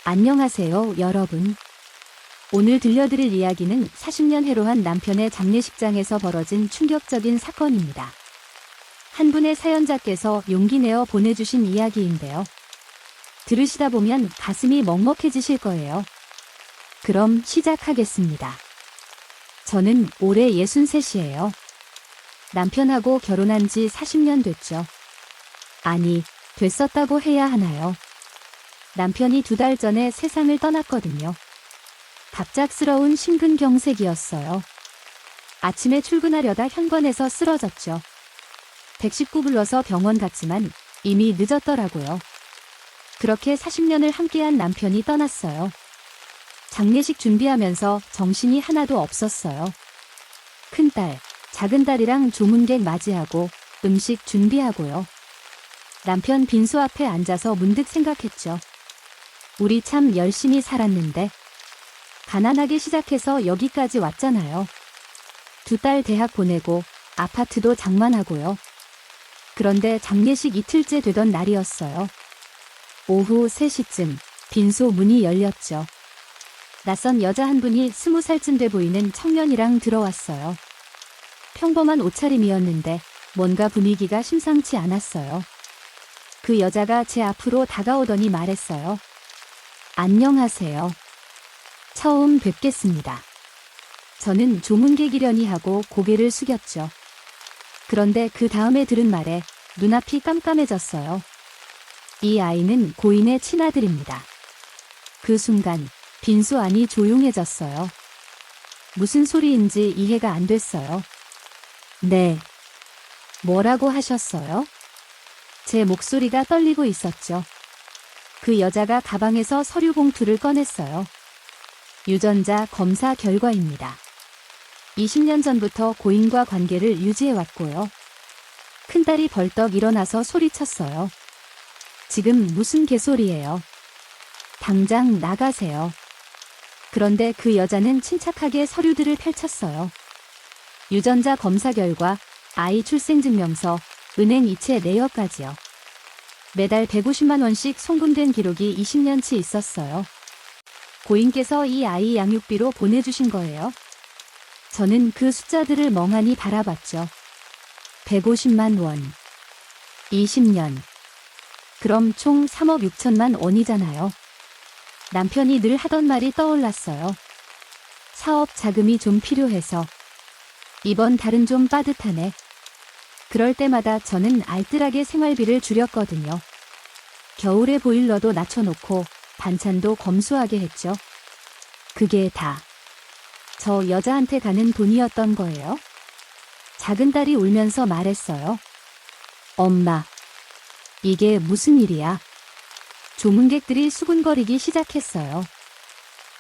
안녕하세요, 여러분. 오늘 들려드릴 이야기는 40년 해로한 남편의 장례식장에서 벌어진 충격적인 사건입니다. 한 분의 사연자께서 용기 내어 보내주신 이야기인데요. 들으시다 보면 가슴이 먹먹해지실 거예요. 그럼 시작하겠습니다. 저는 올해 63이에요. 남편하고 결혼한 지 40년 됐죠. 아니, 됐었다고 해야 하나요? 남편이 2달 전에 세상을 떠났거든요. 갑작스러운 심근경색이었어요. 아침에 출근하려다 현관에서 쓰러졌죠. 119 불러서 병원 갔지만 이미 늦었더라고요. 그렇게 40년을 함께한 남편이 떠났어요. 장례식 준비하면서 정신이 하나도 없었어요. 큰딸, 작은딸이랑 조문객 맞이하고 음식 준비하고요. 남편 빈소 앞에 앉아서 문득 생각했죠. 우리 참 열심히 살았는데 가난하게 시작해서 여기까지 왔잖아요. 2딸 대학 보내고 아파트도 장만하고요. 그런데 장례식 이틀째 되던 날이었어요. 오후 3시쯤 빈소 문이 열렸죠. 낯선 여자 한 분이 20살쯤 돼 보이는 청년이랑 들어왔어요. 평범한 옷차림이었는데 뭔가 분위기가 심상치 않았어요. 그 여자가 제 앞으로 다가오더니 말했어요. 안녕하세요. 처음 뵙겠습니다. 저는 조문객이려니 하고 고개를 숙였죠. 그런데 그 다음에 들은 말에 눈앞이 깜깜해졌어요. 이 아이는 고인의 친아들입니다. 그 순간 빈소 안이 조용해졌어요. 무슨 소리인지 이해가 안 됐어요. 네. 뭐라고 하셨어요? 제 목소리가 떨리고 있었죠. 그 여자가 가방에서 서류 봉투를 꺼냈어요. 유전자 검사 결과입니다. 20년 전부터 고인과 관계를 유지해왔고요. 큰딸이 벌떡 일어나서 소리쳤어요. 지금 무슨 개소리예요? 당장 나가세요. 그런데 그 여자는 침착하게 서류들을 펼쳤어요. 유전자 검사 결과, 아이 출생증명서, 은행 이체 내역까지요. 매달 150만 원씩 송금된 기록이 20년치 있었어요. 고인께서 이 아이 양육비로 보내주신 거예요. 저는 그 숫자들을 멍하니 바라봤죠. 150만 원. 20년. 그럼 총 3억 6천만 원이잖아요. 남편이 늘 하던 말이 떠올랐어요. 사업 자금이 좀 필요해서. 이번 달은 좀 빠듯하네. 그럴 때마다 저는 알뜰하게 생활비를 줄였거든요. 겨울에 보일러도 낮춰놓고 반찬도 검소하게 했죠. 그게 다 저 여자한테 가는 돈이었던 거예요. 작은딸이 울면서 말했어요. 엄마, 이게 무슨 일이야? 조문객들이 수군거리기 시작했어요.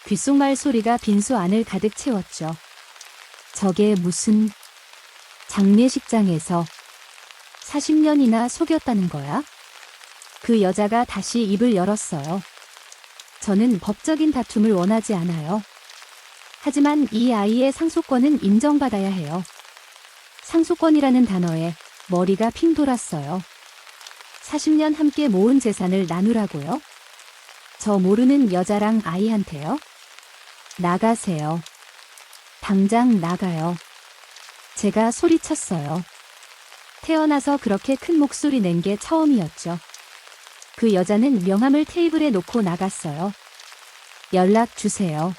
귓속말 소리가 빈소 안을 가득 채웠죠. 저게 무슨 장례식장에서 40년이나 속였다는 거야? 그 여자가 다시 입을 열었어요. 저는 법적인 다툼을 원하지 않아요. 하지만 이 아이의 상속권은 인정받아야 해요. 상속권이라는 단어에 머리가 핑 돌았어요. 40년 함께 모은 재산을 나누라고요? 저 모르는 여자랑 아이한테요? 나가세요. 당장 나가요. 제가 소리쳤어요. 태어나서 그렇게 큰 목소리 낸 게 처음이었죠. 그 여자는 명함을 테이블에 놓고 나갔어요. 연락 주세요.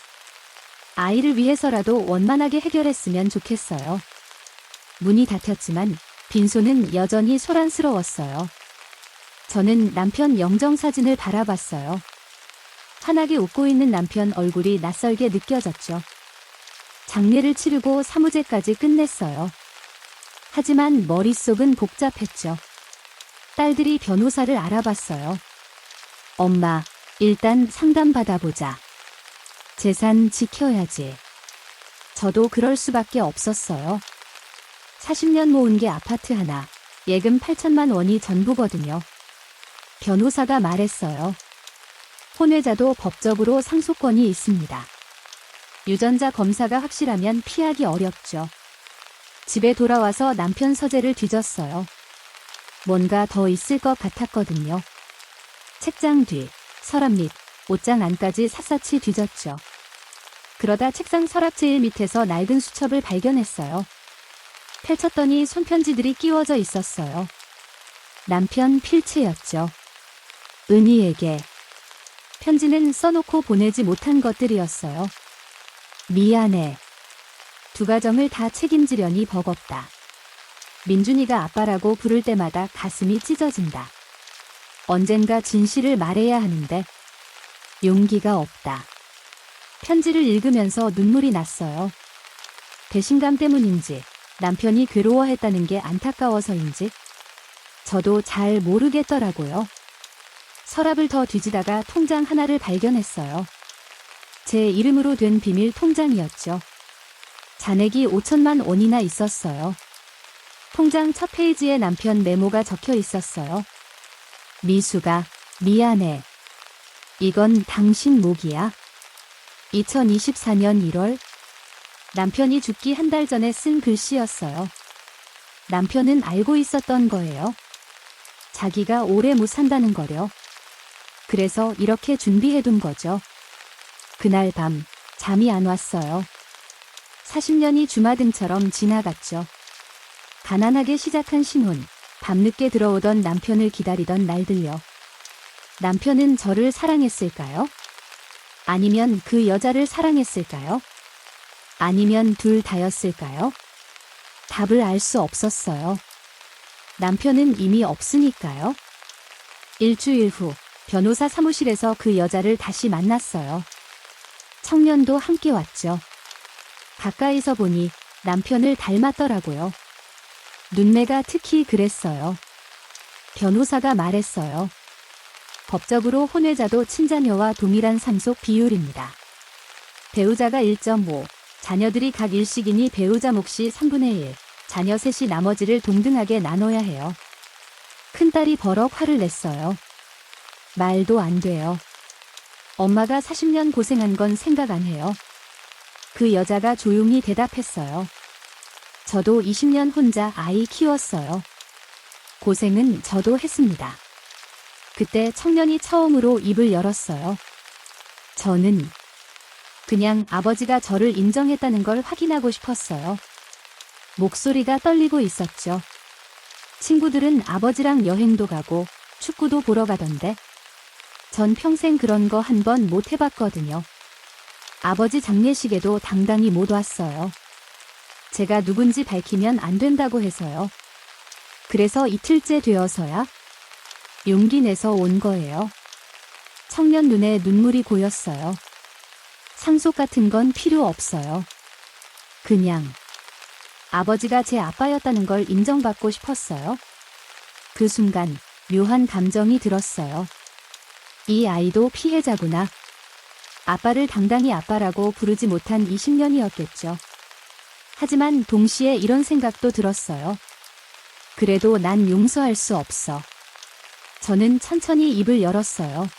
아이를 위해서라도 원만하게 해결했으면 좋겠어요. 문이 닫혔지만 빈소는 여전히 소란스러웠어요. 저는 남편 영정사진을 바라봤어요. 환하게 웃고 있는 남편 얼굴이 낯설게 느껴졌죠. 장례를 치르고 사무제까지 끝냈어요. 하지만 머릿속은 복잡했죠. 딸들이 변호사를 알아봤어요. 엄마, 일단 상담받아보자. 재산 지켜야지. 저도 그럴 수밖에 없었어요. 40년 모은 게 아파트 하나, 예금 8천만 원이 전부거든요. 변호사가 말했어요. 혼외자도 법적으로 상속권이 있습니다. 유전자 검사가 확실하면 피하기 어렵죠. 집에 돌아와서 남편 서재를 뒤졌어요. 뭔가 더 있을 것 같았거든요. 책장 뒤, 서랍 밑, 옷장 안까지 샅샅이 뒤졌죠. 그러다 책상 서랍 제일 밑에서 낡은 수첩을 발견했어요. 펼쳤더니 손편지들이 끼워져 있었어요. 남편 필체였죠. 은희에게. 편지는 써놓고 보내지 못한 것들이었어요. 미안해. 두 가정을 다 책임지려니 버겁다. 민준이가 아빠라고 부를 때마다 가슴이 찢어진다. 언젠가 진실을 말해야 하는데 용기가 없다. 편지를 읽으면서 눈물이 났어요. 배신감 때문인지 남편이 괴로워했다는 게 안타까워서인지 저도 잘 모르겠더라고요. 서랍을 더 뒤지다가 통장 하나를 발견했어요. 제 이름으로 된 비밀 통장이었죠. 잔액이 5천만 원이나 있었어요. 통장 첫 페이지에 남편 메모가 적혀 있었어요. 미수가, 미안해. 이건 당신 목이야. 2024년 1월. 남편이 죽기 한 달 전에 쓴 글씨였어요. 남편은 알고 있었던 거예요. 자기가 오래 못 산다는 거려. 그래서 이렇게 준비해둔 거죠. 그날 밤 잠이 안 왔어요. 40년이 주마등처럼 지나갔죠. 가난하게 시작한 신혼, 밤늦게 들어오던 남편을 기다리던 날들요. 남편은 저를 사랑했을까요? 아니면 그 여자를 사랑했을까요? 아니면 둘 다였을까요? 답을 알 수 없었어요. 남편은 이미 없으니까요. 일주일 후 변호사 사무실에서 그 여자를 다시 만났어요. 청년도 함께 왔죠. 가까이서 보니 남편을 닮았더라고요. 눈매가 특히 그랬어요. 변호사가 말했어요. 법적으로 혼외자도 친자녀와 동일한 상속 비율입니다. 배우자가 1.5, 자녀들이 각 일씩이니 배우자 몫이 3분의 1, 자녀 셋이 나머지를 동등하게 나눠야 해요. 큰딸이 버럭 화를 냈어요. 말도 안 돼요. 엄마가 40년 고생한 건 생각 안 해요. 그 여자가 조용히 대답했어요. 저도 20년 혼자 아이 키웠어요. 고생은 저도 했습니다. 그때 청년이 처음으로 입을 열었어요. 저는 그냥 아버지가 저를 인정했다는 걸 확인하고 싶었어요. 목소리가 떨리고 있었죠. 친구들은 아버지랑 여행도 가고 축구도 보러 가던데 전 평생 그런 거 한 번 못 해봤거든요. 아버지 장례식에도 당당히 못 왔어요. 제가 누군지 밝히면 안 된다고 해서요. 그래서 이틀째 되어서야 용기 내서 온 거예요. 청년 눈에 눈물이 고였어요. 상속 같은 건 필요 없어요. 그냥 아버지가 제 아빠였다는 걸 인정받고 싶었어요. 그 순간 묘한 감정이 들었어요. 이 아이도 피해자구나. 아빠를 당당히 아빠라고 부르지 못한 20년이었겠죠. 하지만 동시에 이런 생각도 들었어요. 그래도 난 용서할 수 없어. 저는 천천히 입을 열었어요.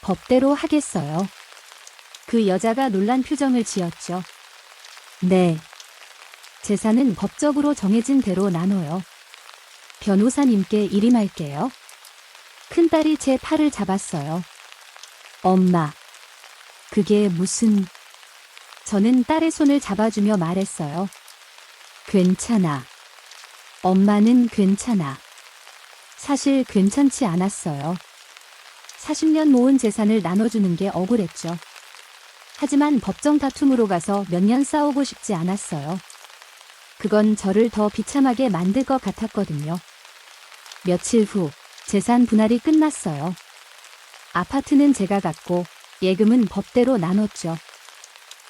법대로 하겠어요. 그 여자가 놀란 표정을 지었죠. 네. 재산은 법적으로 정해진 대로 나눠요. 변호사님께 일임할게요. 큰딸이 제 팔을 잡았어요. 엄마. 그게 무슨... 저는 딸의 손을 잡아주며 말했어요. 괜찮아. 엄마는 괜찮아. 사실 괜찮지 않았어요. 40년 모은 재산을 나눠주는 게 억울했죠. 하지만 법정 다툼으로 가서 몇 년 싸우고 싶지 않았어요. 그건 저를 더 비참하게 만들 것 같았거든요. 며칠 후 재산 분할이 끝났어요. 아파트는 제가 갖고 예금은 법대로 나눴죠.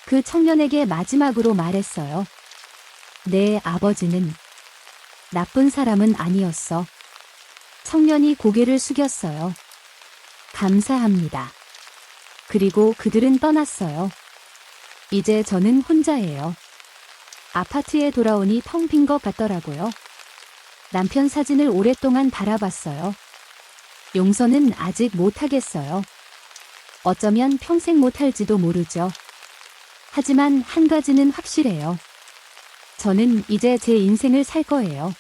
그 청년에게 마지막으로 말했어요. 내 아버지는 나쁜 사람은 아니었어. 청년이 고개를 숙였어요. 감사합니다. 그리고 그들은 떠났어요. 이제 저는 혼자예요. 아파트에 돌아오니 텅 빈 것 같더라고요. 남편 사진을 오랫동안 바라봤어요. 용서는 아직 못하겠어요. 어쩌면 평생 못할지도 모르죠. 하지만 한 가지는 확실해요. 저는 이제 제 인생을 살 거예요.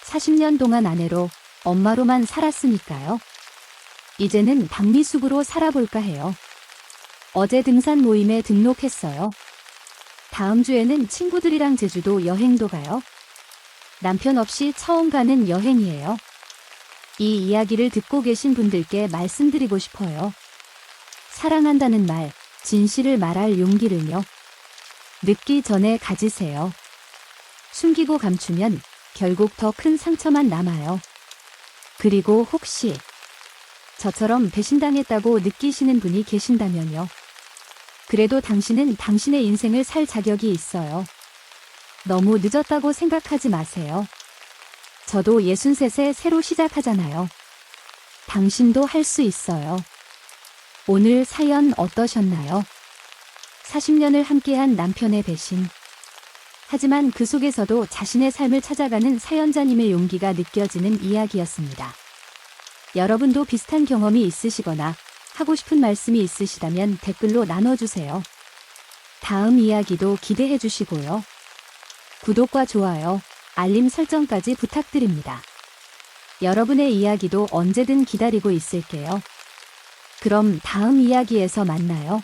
40년 동안 아내로, 엄마로만 살았으니까요. 이제는 박미숙으로 살아볼까 해요. 어제 등산 모임에 등록했어요. 다음 주에는 친구들이랑 제주도 여행도 가요. 남편 없이 처음 가는 여행이에요. 이 이야기를 듣고 계신 분들께 말씀드리고 싶어요. 사랑한다는 말, 진실을 말할 용기를요. 늦기 전에 가지세요. 숨기고 감추면 결국 더 큰 상처만 남아요. 그리고 혹시 저처럼 배신당했다고 느끼시는 분이 계신다면요. 그래도 당신은 당신의 인생을 살 자격이 있어요. 너무 늦었다고 생각하지 마세요. 저도 63세 새로 시작하잖아요. 당신도 할 수 있어요. 오늘 사연 어떠셨나요? 40년을 함께한 남편의 배신. 하지만 그 속에서도 자신의 삶을 찾아가는 사연자님의 용기가 느껴지는 이야기였습니다. 여러분도 비슷한 경험이 있으시거나 하고 싶은 말씀이 있으시다면 댓글로 나눠주세요. 다음 이야기도 기대해 주시고요. 구독과 좋아요, 알림 설정까지 부탁드립니다. 여러분의 이야기도 언제든 기다리고 있을게요. 그럼 다음 이야기에서 만나요.